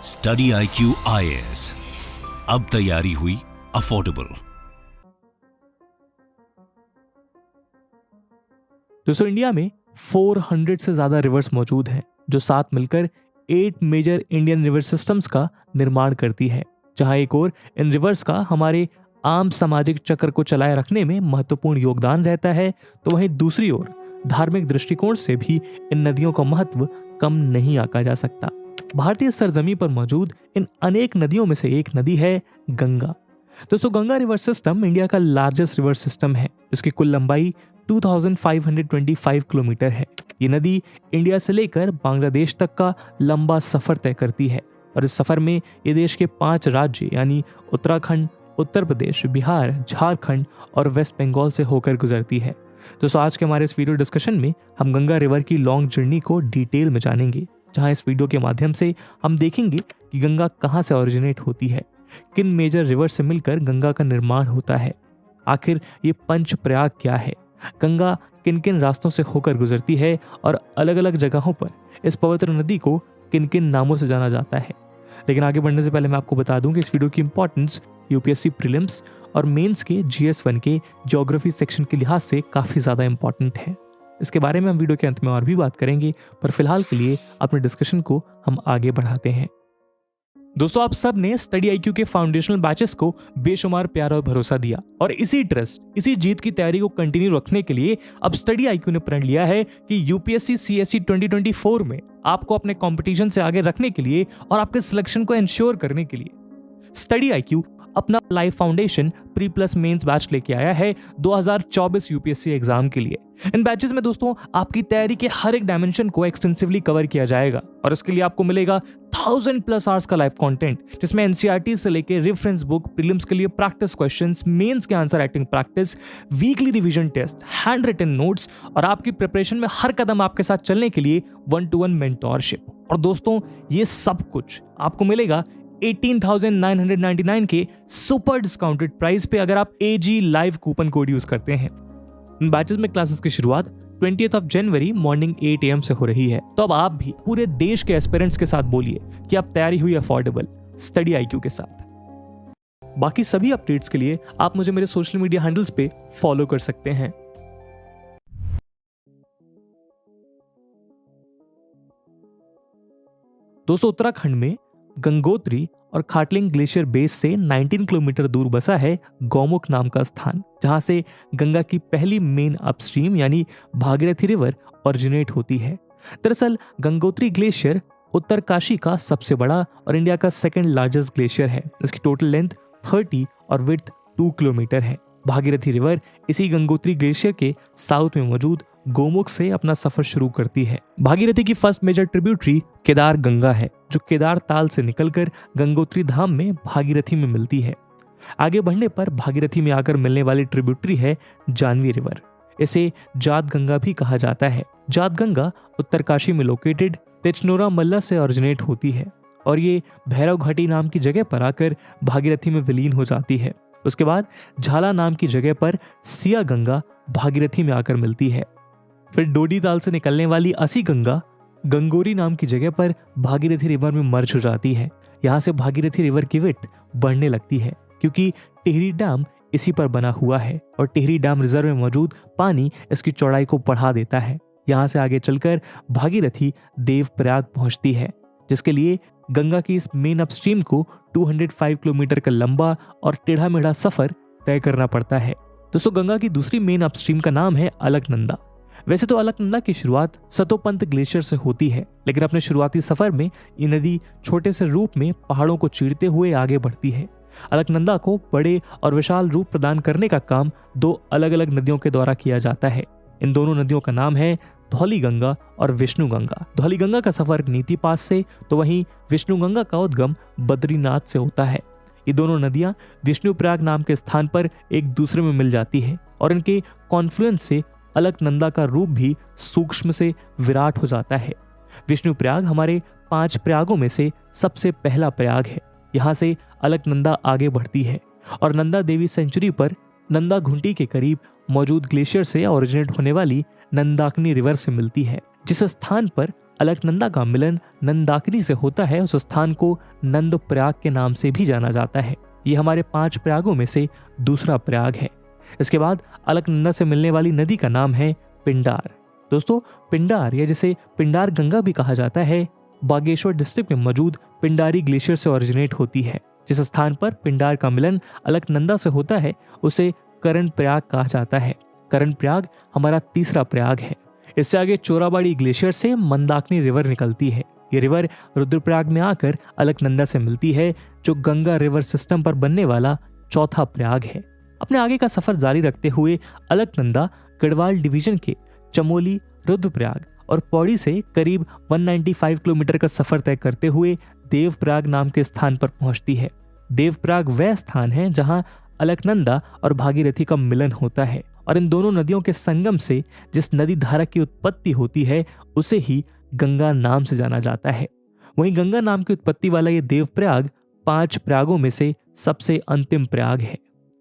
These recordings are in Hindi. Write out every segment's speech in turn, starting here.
स्टडी IQ IAS, अब तैयारी हुई अफोर्डेबल। दोस्तों, इंडिया में 400 से ज्यादा रिवर्स मौजूद हैं जो साथ मिलकर 8 मेजर इंडियन रिवर सिस्टम्स का निर्माण करती है, जहां एक और इन रिवर्स का हमारे आम सामाजिक चक्र को चलाए रखने में महत्वपूर्ण योगदान रहता है, तो वहीं दूसरी ओर धार्मिक दृष्टिकोण से भी इन नदियों का महत्व कम नहीं आंका जा सकता। भारतीय सरजमी पर मौजूद इन अनेक नदियों में से एक नदी है गंगा। दोस्तों, गंगा रिवर सिस्टम इंडिया का लार्जेस्ट रिवर सिस्टम है, जिसकी कुल लंबाई 2525 किलोमीटर है। ये नदी इंडिया से लेकर बांग्लादेश तक का लंबा सफर तय करती है और इस सफर में ये देश के 5 राज्य यानी उत्तराखंड, उत्तर प्रदेश, बिहार, झारखंड और वेस्ट बंगाल से होकर गुजरती है। दोस्तों, आज के हमारे इस वीडियो डिस्कशन में हम गंगा रिवर की लॉन्ग जर्नी को डिटेल में जानेंगे, जहां इस वीडियो के माध्यम से हम देखेंगे कि गंगा कहां से ओरिजिनेट होती है, किन मेजर रिवर से मिलकर गंगा का निर्माण होता है, आखिर ये पंच प्रयाग क्या है, गंगा किन किन रास्तों से होकर गुजरती है और अलग अलग जगहों पर इस पवित्र नदी को किन किन नामों से जाना जाता है। लेकिन आगे बढ़ने से पहले मैं आपको बता दूं कि इस वीडियो की इंपॉर्टेंस यूपीएससी प्रीलिम्स और मेंस के GS1 के ज्योग्राफी सेक्शन के लिहाज से काफी ज्यादा इंपॉर्टेंट है। इसके बारे में हम वीडियो के अंत में और भी बात करेंगे, पर फिलहाल के लिए अपने डिस्कशन को हम आगे बढ़ाते हैं। दोस्तों, आप सब ने स्टडी IQ के फाउंडेशनल बैचेस को बेशुमार प्यार और भरोसा दिया और इसी ट्रस्ट, इसी जीत की तैयारी को कंटिन्यू रखने के लिए अब स्टडी IQ ने प्रण लिया है कि यूपीएससी CSE 2024 में आपको अपने कंपटीशन से आगे रखने के लिए और आपके सिलेक्शन को इंश्योर करने के लिए स्टडी IQ अपना life foundation pre plus mains batch लेके आया है 2024 यूपीएससी एग्जाम के लिए। इन बैचेस में दोस्तों आपकी तैयारी के हर एक डायमेंशन को एक्सटेंसिवली कवर किया जाएगा और इसके लिए आपको मिलेगा 1000+ आवर्स का लाइव कंटेंट, जिसमें NCERT से लेके रेफरेंस बुक, प्रीलिम्स के लिए प्रैक्टिस क्वेश्चंस, मेंस के answer writing practice, weekly revision test, hand written notes और आपकी प्रिपरेशन में हर कदम आपके साथ चलने के लिए 1-to-1 मेंटोरशिप। और दोस्तों, ये सब कुछ आपको मिलेगा 18,999 के सुपर डिस्काउंटेड प्राइस पे अगर आप AG live coupon code use करते हैं। इन बैचेस में क्लासेस की शुरुआत 20th जनवरी मॉर्निंग 8 AM से हो रही है, तो अब आप भी पूरे देश के एस्पिरेंट्स के साथ बोलिए कि आप तैयारी हुई अफोर्डेबल स्टडी IQ के साथ। बाकी सभी अपडेट्स के लिए आप मुझे मेरे सोशल मीडिया हैंडल्स पे फॉलो कर सकते हैं। दोस्तों, उत्तराखंड में गंगोत्री और खाटलिंग ग्लेशियर बेस से 19 किलोमीटर दूर बसा है गौमुख नाम का स्थान, जहां से गंगा की पहली मेन अपस्ट्रीम यानी भागीरथी रिवर ओरिजिनेट होती है। दरअसल गंगोत्री ग्लेशियर उत्तरकाशी का सबसे बड़ा और इंडिया का सेकंड लार्जेस्ट ग्लेशियर है। इसकी टोटल लेंथ 30 और विड्थ 2 किलोमीटर है। भागीरथी रिवर इसी गंगोत्री ग्लेशियर के साउथ में मौजूद गोमुख से अपना सफर शुरू करती है। भागीरथी की first major tributary Kedar Ganga है, जो केदार ताल से निकलकर गंगोत्री धाम में भागीरथी में मिलती है। आगे बढ़ने पर भागीरथी में आकर मिलने वाली ट्रिब्यूटरी है जानवी रिवर। इसे जात गंगा भी कहा जाता है। जात गंगा उत्तरकाशी में लोकेटेड तेचनोरा मल्ला से ओरिजिनेट होती है और ये भैरव घाटी नाम की जगह पर आकर भागीरथी में विलीन हो जाती है। उसके बाद झाला नाम की जगह पर सिया गंगा भागीरथी में आकर मिलती है। फिर डोडी ताल से निकलने वाली असी गंगा गंगोरी नाम की जगह पर भागीरथी रिवर में मर्ज हो जाती है। यहाँ से भागीरथी रिवर की विड्थ बढ़ने लगती है, क्योंकि टिहरी डैम इसी पर बना हुआ है और टिहरी डैम रिजर्व में मौजूद पानी इसकी चौड़ाई को बढ़ा देता है। यहाँ से आगे चलकर भागीरथी देवप्रयाग पहुंचती है, जिसके लिए गंगा की इस मेन अपस्ट्रीम को 205 किलोमीटर का लंबा और टेढ़ा मेढ़ा सफर तय करना पड़ता है। दोस्तों, गंगा की दूसरी मेन अपस्ट्रीम का नाम है अलकनंदा। वैसे तो अलकनंदा की शुरुआत सतोपंत ग्लेशियर से होती है, लेकिन अपने शुरुआती सफर में ये नदी छोटे से रूप में पहाड़ों को चीरते हुए आगे बढ़ती है। अलकनंदा को बड़े और विशाल रूप प्रदान करने का काम 2 अलग अलग नदियों के द्वारा किया जाता है। इन दोनों नदियों का नाम है धौली गंगा और विष्णु गंगा। धौली गंगा का सफर नीति पास से, तो वहीं विष्णु गंगा का उद्गम बद्रीनाथ से होता है। ये दोनों नदियां विष्णुप्रयाग नाम के स्थान पर एक दूसरे में मिल जाती है और इनके कॉन्फ्लुएंस से अलकनंदा का रूप भी सूक्ष्म से विराट हो जाता है। विष्णुप्रयाग हमारे 5 प्रयागों में से सबसे पहला प्रयाग है। यहाँ से अलकनंदा आगे बढ़ती है और नंदा देवी सेंचुरी पर नंदा घुंटी के करीब मौजूद ग्लेशियर से ओरिजिनेट होने वाली नंदाकिनी रिवर से मिलती है। जिस स्थान पर अलकनंदा का मिलन नंदाकिनी से होता है उस स्थान को नंद प्रयाग के नाम से भी जाना जाता है। ये हमारे 5 प्रयागों में से दूसरा प्रयाग है। इसके बाद अलकनंदा से मिलने वाली नदी का नाम है पिंडार। दोस्तों, पिंडार या जिसे पिंडार गंगा भी कहा जाता है, बागेश्वर डिस्ट्रिक्ट में मौजूद पिंडारी ग्लेशियर से ओरिजिनेट होती है। जिस स्थान पर पिंडार का मिलन अलकनंदा से होता है उसे करण प्रयाग कहा जाता है। करण प्रयाग हमारा तीसरा प्रयाग है। इससे आगे चोराबाड़ी ग्लेशियर से मंदाकिनी रिवर निकलती है। ये रिवर रुद्रप्रयाग में आकर अलकनंदा से मिलती है, जो गंगा रिवर सिस्टम पर बनने वाला चौथा प्रयाग है। अपने आगे का सफर जारी रखते हुए अलकनंदा गढ़वाल डिवीजन के चमोली, रुद्रप्रयाग और पौड़ी से करीब 195 किलोमीटर का सफर तय करते हुए देवप्रयाग नाम के स्थान पर पहुंचती है। देवप्रयाग वह स्थान है जहां अलकनंदा और भागीरथी का मिलन होता है और इन दोनों नदियों के संगम से जिस नदी धारा की उत्पत्ति होती है उसे ही गंगा नाम से जाना जाता है। वहीं गंगा नाम की उत्पत्ति वाला ये देवप्रयाग 5 प्रयागों में से सबसे अंतिम प्रयाग है।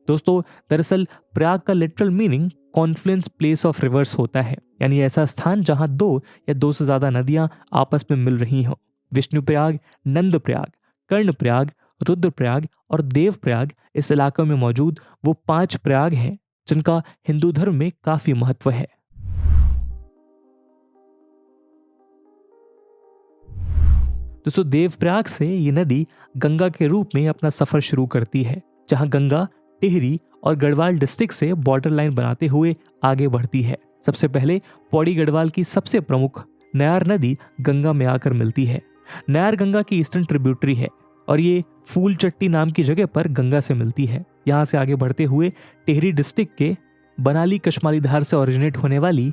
दोस्तों, दरअसल प्रयाग का literal meaning Confluence place of reverse होता है, यानी ऐसा स्थान जहां 2 या 2 से ज्यादा नदियां आपस में मिल रही हों। विष्णुप्रयाग, नंदप्रयाग, कर्णप्रयाग, रुद्रप्रयाग और देवप्रयाग इस इलाके में मौजूद वो 5 प्रयाग हैं जिनका हिंदू धर्म में काफी महत्व है। दोस्तों, देवप्रयाग से ये नदी गंगा के रूप में अपना सफर शुरू करती है, जहां गंगा टिहरी और गढ़वाल डिस्ट्रिक्ट से बॉर्डर लाइन बनाते हुए आगे बढ़ती है। सबसे पहले पौड़ी गढ़वाल की सबसे प्रमुख नयार नदी गंगा में आकर मिलती है। नयार गंगा की ईस्टर्न ट्रिब्यूटरी है और ये फूल चट्टी नाम की जगह पर गंगा से मिलती है। यहाँ से आगे बढ़ते हुए टिहरी डिस्ट्रिक्ट के बनाली कश्माली धार से ओरिजिनेट होने वाली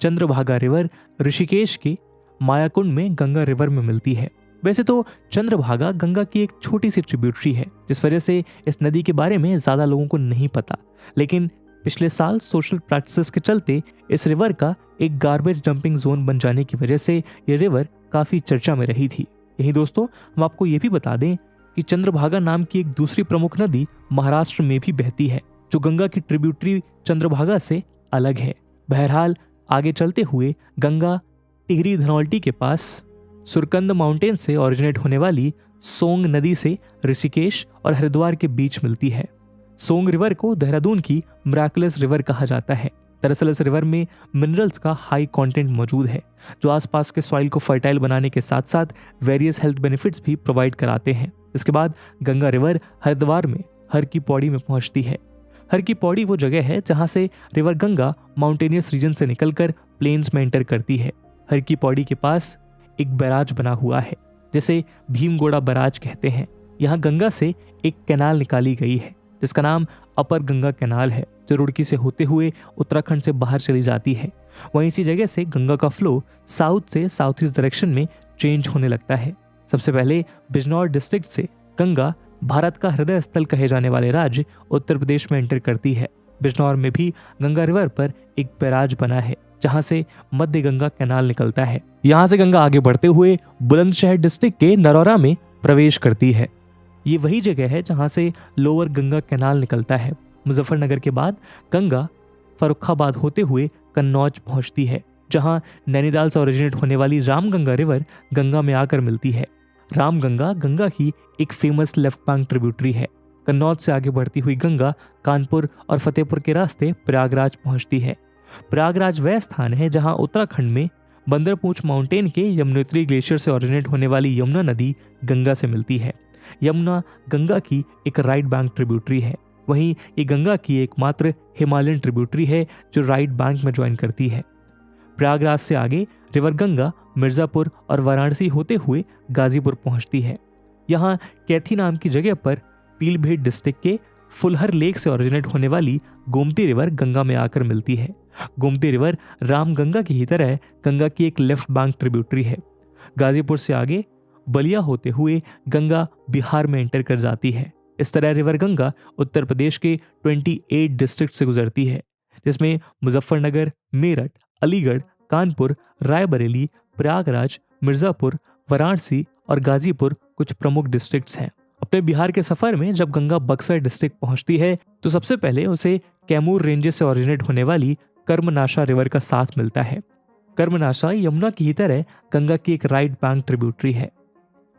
चंद्रभागा रिवर ऋषिकेश के मायाकुंड में गंगा रिवर में मिलती है। वैसे तो चंद्रभागा गंगा की एक छोटी सी ट्रिब्यूटरी है, जिस वजह से इस नदी के बारे में ज्यादा लोगों को नहीं पता, लेकिन पिछले साल सोशल प्रैक्टिसेस के चलते इस रिवर का एक गार्बेज डंपिंग जोन बन जाने की वजह से ये रिवर काफी चर्चा में रही थी। यही दोस्तों, हम आपको ये भी बता दें कि चंद्रभागा नाम की एक दूसरी प्रमुख नदी महाराष्ट्र में भी बहती है, जो गंगा की ट्रिब्यूटरी चंद्रभागा से अलग है। बहरहाल आगे चलते हुए गंगा टिहरी धनौल्टी के पास सुरकंद माउंटेन से ओरिजिनेट होने वाली सोंग नदी से ऋषिकेश और हरिद्वार के बीच मिलती है। सोंग रिवर को देहरादून की मिराकुलस रिवर कहा जाता है। दरअसल इस रिवर में मिनरल्स का हाई कंटेंट मौजूद है, जो आसपास के सॉइल को फर्टाइल बनाने के साथ साथ वेरियस हेल्थ बेनिफिट्स भी प्रोवाइड कराते हैं। इसके बाद गंगा रिवर हरिद्वार में हर की पौड़ी में पहुंचती है। हर की पौड़ी वो जगह है जहां से रिवर गंगा माउंटेनियस रीजन से निकलकर प्लेन्स में एंटर करती है। हर की पौड़ी के पास एक बैराज बना हुआ है, जिसे भीमगोड़ा बैराज कहते हैं। यहाँ गंगा से एक कैनाल निकाली गई है जिसका नाम अपर गंगा कैनाल है, जो रुड़की से होते हुए उत्तराखंड से बाहर चली जाती है। वहीं इसी जगह से गंगा का फ्लो साउथ से साउथ ईस्ट डायरेक्शन में चेंज होने लगता है। सबसे पहले बिजनौर डिस्ट्रिक्ट से गंगा भारत का हृदय स्थल कहे जाने वाले राज्य उत्तर प्रदेश में एंटर करती है। बिजनौर में भी गंगा रिवर पर एक बैराज बना है, जहां से मध्य गंगा कैनाल निकलता है। यहां से गंगा आगे बढ़ते हुए बुलंदशहर डिस्ट्रिक्ट के नरौरा में प्रवेश करती है। ये वही जगह है जहां से लोअर गंगा कैनाल निकलता है। मुजफ्फरनगर के बाद गंगा फर्रुखाबाद होते हुए कन्नौज पहुंचती है, जहां नैनीताल से ओरिजिनेट होने वाली रामगंगा रिवर गंगा में आकर मिलती है। रामगंगा गंगा की एक फेमस लेफ्ट बैंक ट्रिब्यूटरी है। कन्नौज से आगे बढ़ती हुई गंगा कानपुर और फतेहपुर के रास्ते प्रयागराज पहुंचती है। प्रयागराज वह स्थान है जहां उत्तराखंड में बंदरपूंछ माउंटेन के यमुनोत्री ग्लेशियर से ओरिजिनेट होने वाली यमुना नदी गंगा से मिलती है। यमुना गंगा की एक राइट बैंक ट्रिब्यूटरी है। वहीं ये गंगा की एकमात्र हिमालयन ट्रिब्यूटरी है जो राइट बैंक में ज्वाइन करती है। प्रयागराज से आगे रिवर गंगा मिर्जापुर और वाराणसी होते हुए गाजीपुर पहुंचती है। यहाँ कैथी नाम की जगह पर पीलीभीत डिस्ट्रिक्ट के फुलहर लेक से ओरिजिनेट होने वाली गोमती रिवर गंगा में आकर मिलती है। गोमती रिवर रामगंगा की ही तरह गंगा की एक लेफ्ट बैंक ट्रिब्यूटरी है। गाजीपुर से आगे बलिया होते हुए गंगा बिहार में एंटर कर जाती है। इस तरह रिवर गंगा उत्तर प्रदेश के 28 डिस्ट्रिक्ट से गुजरती है, जिसमें मुजफ्फरनगर, मेरठ, अलीगढ़, कानपुर, रायबरेली, प्रयागराज, मिर्जापुर, वाराणसी और गाजीपुर कुछ प्रमुख डिस्ट्रिक्ट्स हैं। अपने बिहार के सफर में जब गंगा बक्सर डिस्ट्रिक्ट पहुंचती है तो सबसे पहले उसे कैमूर रेंजेस से ओरिजिनेट होने वाली कर्मनाशा रिवर का साथ मिलता है। कर्मनाशा यमुना की ही तरह गंगा की एक राइट बैंक ट्रिब्यूटरी है।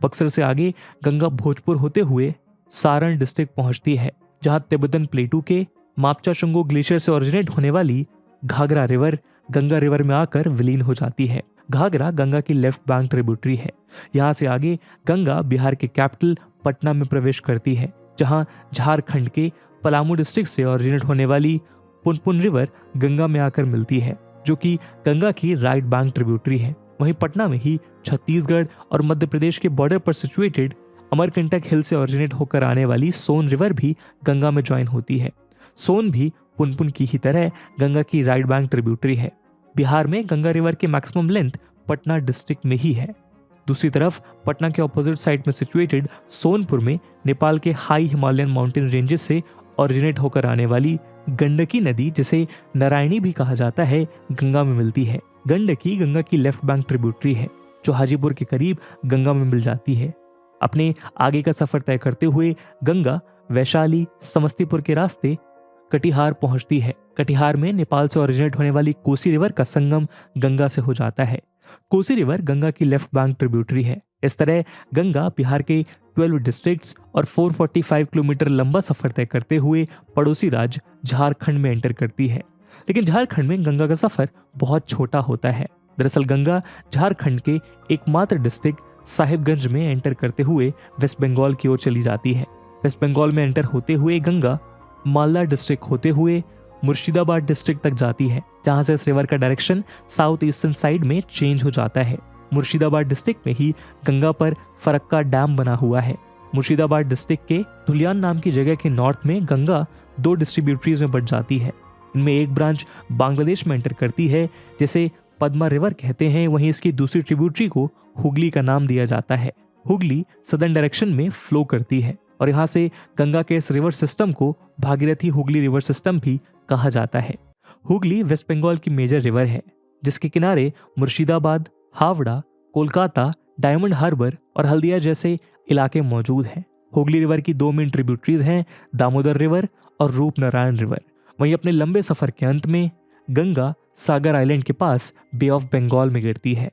बक्सर से आगे गंगा भोजपुर होते हुए सारण डिस्ट्रिक्ट पहुंचती है, जहां तिब्बतन प्लेटू के मापचा शुंगो ग्लेशियर से ओरिजिनेट होने वाली घाघरा रिवर गंगा रिवर में आकर विलीन हो जाती है। घाघरा गंगा की लेफ्ट बैंक ट्रिब्यूटरी है। यहाँ से आगे गंगा बिहार के कैपिटल पटना में प्रवेश करती है, जहां झारखंड के पलामू डिस्ट्रिक्ट से ओरिजिनेट होने वाली पुनपुन रिवर गंगा में आकर मिलती है, जो कि गंगा की राइट बैंक ट्रिब्यूटरी है। वहीं पटना में ही छत्तीसगढ़ और मध्य प्रदेश के बॉर्डर पर सिचुएटेड अमरकंटक हिल से ओरिजिनेट होकर आने वाली सोन रिवर भी गंगा में ज्वाइन होती है। सोन भी पुनपुन की ही तरह गंगा की राइट बैंक ट्रिब्यूटरी है। बिहार में गंगा रिवर की मैक्सिमम लेंथ पटना डिस्ट्रिक्ट में ही है। दूसरी तरफ पटना के ऑपोजिट साइड में सिचुएटेड सोनपुर में नेपाल के हाई हिमालयन माउंटेन रेंजेस से ओरिजिनेट होकर आने वाली गंडकी नदी, जिसे नारायणी भी कहा जाता है, गंगा में मिलती है। गंडकी गंगा की लेफ्ट बैंक ट्रिब्यूटरी है, जो हाजीपुर के करीब गंगा में मिल जाती है। अपने आगे का सफर तय करते हुए गंगा वैशाली समस्तीपुर के रास्ते कटिहार पहुंचती है। कटिहार में नेपाल से ओरिजिनेट होने वाली कोसी रिवर का संगम गंगा से हो जाता है। कोसी रिवर गंगा की लेफ्ट बैंक ट्रिब्यूटरी है। इस तरह गंगा बिहार के 12 डिस्ट्रिक्ट्स और 445 किलोमीटर लंबा सफर तय करते हुए पड़ोसी राज्य झारखंड में एंटर करती है। लेकिन झारखंड में गंगा का सफर बहुत छोटा होता है। दरअसल गंगा झारखंड के एकमात्र डिस्ट्रिक्ट साहिबगंज में एंटर करते हुए वेस्ट बंगाल की ओर चली जाती है। वेस्ट बंगाल में एंटर होते हुए गंगा मालदा डिस्ट्रिक्ट होते हुए मुर्शिदाबाद डिस्ट्रिक्ट तक जाती है, जहां से इस रिवर का डायरेक्शन साउथ ईस्टर्न साइड में चेंज हो जाता है। मुर्शिदाबाद डिस्ट्रिक्ट में ही गंगा पर फरक्का डैम बना हुआ है। मुर्शिदाबाद डिस्ट्रिक्ट के धुलियान नाम की जगह के नॉर्थ में गंगा 2 डिस्ट्रीब्यूटरीज में बंट जाती है। इनमें एक ब्रांच बांग्लादेश में एंटर करती है, जिसे पद्मा रिवर कहते हैं। वहीं इसकी दूसरी ट्रिब्यूटरी को हुगली का नाम दिया जाता है। हुगली सदर्न डायरेक्शन में फ्लो करती है और यहाँ से गंगा के इस रिवर सिस्टम को भागीरथी हुगली रिवर सिस्टम भी कहा जाता है। हुगली वेस्ट बंगाल की मेजर रिवर है, जिसके किनारे मुर्शिदाबाद, हावड़ा, कोलकाता, डायमंड हार्बर और हल्दिया जैसे इलाके मौजूद हैं। हुगली रिवर की 2 मेन ट्रिब्यूटरीज हैं, दामोदर रिवर और रूपनारायण रिवर। वहीं अपने लंबे सफर के अंत में गंगा सागर आइलैंड के पास बे ऑफ बंगाल में गिरती है।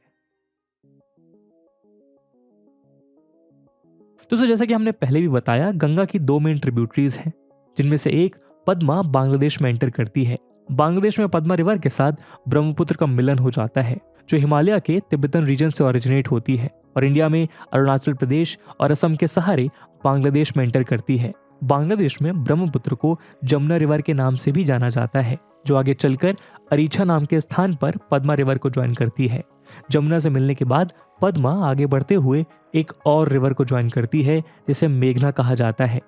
तो जैसा कि हमने पहले भी बताया, गंगा की 2 मेन ट्रिब्यूटरीज हैं, जिनमें से एक पद्मा बांग्लादेश में एंटर करती है। बांग्लादेश में पद्मा रिवर के साथ ब्रह्मपुत्र का मिलन हो जाता है, जो हिमालय के तिब्बतन रीजन से ओरिजिनेट होती है और इंडिया में अरुणाचल प्रदेश और असम के सहारे बांग्लादेश में एंटर करती है। बांग्लादेश में ब्रह्मपुत्र को जमुना रिवर के नाम से भी जाना जाता है, जो आगे चलकर अरीछा नाम के स्थान पर पद्मा रिवर को ज्वाइन करती है। जमुना से मिलने के बाद पद्मा आगे बढ़ते हुए एक और रिवर को ज्वाइन करती है, जिसे मेघना कहा जाता है।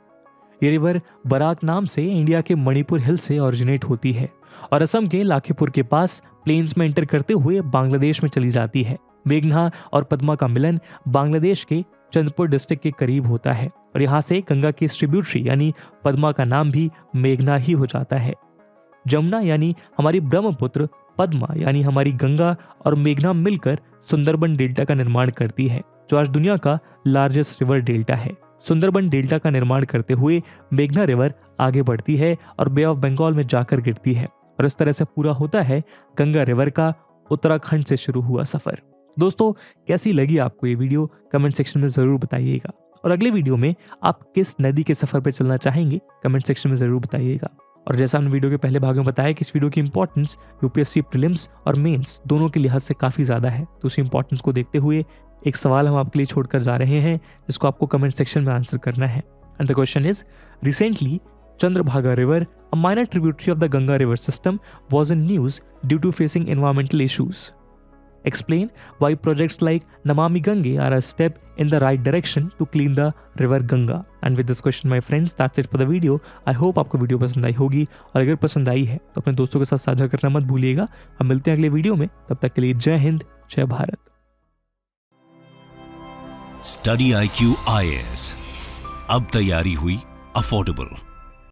ये रिवर बराक नाम से इंडिया के मणिपुर हिल से ओरिजिनेट होती है और असम के लाखीपुर के पास प्लेन्स में एंटर करते हुए बांग्लादेश में चली जाती है। मेघना और पद्मा का मिलन बांग्लादेश के चंदपुर डिस्ट्रिक्ट के करीब होता है और यहाँ से गंगा की डिस्ट्रीब्यूटरी यानी पद्मा का नाम भी मेघना ही हो जाता है। जमुना यानी हमारी ब्रह्मपुत्र, पद्मा यानी हमारी गंगा और मेघना मिलकर सुंदरबन डेल्टा का निर्माण करती है, जो आज दुनिया का लार्जेस्ट रिवर डेल्टा है। सुंदरबन डेल्टा का निर्माण करते हुए मेघना रिवर आगे बढ़ती है और बे ऑफ बंगाल में जाकर गिरती है और इस तरह से पूरा होता है गंगा रिवर का उत्तराखंड से शुरू हुआ सफर। दोस्तों, कैसी लगी आपको ये वीडियो? कमेंट सेक्शन में जरूर बताइएगा और अगले वीडियो में आप किस नदी के सफर पर चलना चाहेंगे कमेंट सेक्शन में जरूर बताइएगा। और जैसा हमने वीडियो के पहले भाग में बताया कि इस वीडियो की इंपॉर्टेंस यूपीएससी प्रीलिम्स और मेंस दोनों के लिहाज से काफी ज्यादा है, तो उस इंपॉर्टेंस को देखते हुए एक सवाल हम आपके लिए छोड़कर जा रहे हैं, जिसको आपको कमेंट सेक्शन में आंसर करना है। And the question is, recently Chandrabhaga River, a minor tributary of the Ganga river system, was in news due to facing environmental issues. Explain why projects like Namami Gange are a step in the right direction to clean the river Ganga. And with this question, my friends, that's it for the video. I hope आपको वीडियो पसंद आई होगी और अगर पसंद आई है तो अपने दोस्तों के साथ साझा करना मत भूलिएगा। हम मिलते हैं अगले वीडियो में, तब तक के लिए जय हिंद, जय भारत। स्टडी IQ IAS, अब तैयारी हुई अफोर्डेबल।